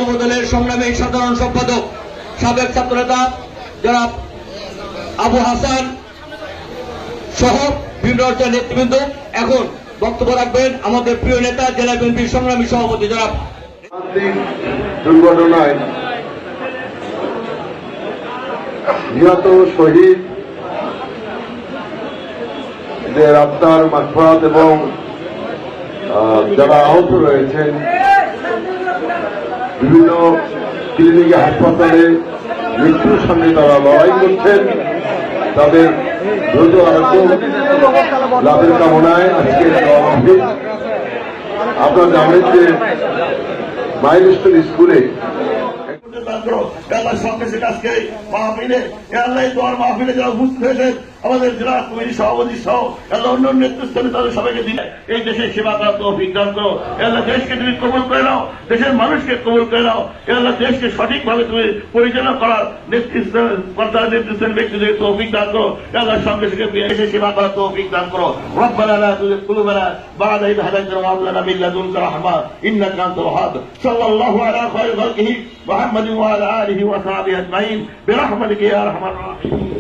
যুবদলের সংগ্রামী সাধারণ সম্পাদক সাবেক ছাত্রনেতা জনাব আবু হাসান সহ বিভিন্ন নেতৃবৃন্দ এখন বক্তব্য রাখবেন আমাদের প্রিয় নেতা জেলা বিএনপির সংগ্রামী সভাপতি জনাব। দুর্ঘটনায় নিহত শহীদদের আত্মার মাগফিরাত এবং যারা আহত রয়েছেন বিভিন্ন ক্লিনিকে হাসপাতালে মৃত্যুর সঙ্গে তারা লড়াই করছেন, তাদের দ্রুত আরোগ্য লাভের কামনায় আজকে মাহফিল। আপনারা জানেন যে মাইলস্টোন স্কুলে আমাদের জেলা কমিটি সভাপতি সহ অন্য নেতৃস্থানে তাদের সবাইকে দিলে এই দেশের সেবা করার তৌফিক দান করো। আল্লাহ দেশকে তুমি কবুল করে নাও, দেশের মানুষকে কবুল করে নাও। আল্লাহ দেশকে সঠিকভাবে তুমি পরিচালনা করার নেতৃস্থান ব্যক্তিদের তৌফিক দান করো। আল্লাহর সঙ্গে সঙ্গে দেশের সেবা করার তৌফিক দান করো। রব্বানা লা তুযিগ কুলুবানা বা'দা ইয হাদাইতানা ওয়া হাব লানা মিন লাদুনকা রাহমা ইন্নাকা আনতাল ওয়াহ্হাব। সাল্লাল্লাহু আলা খায়রি খালকিহি মুহাম্মাদিন ওয়া আলা আলিহি ওয়া সাহবিহি আজমাইন বিরহমাতিকা ইয়া আরহামার রাহিমিন।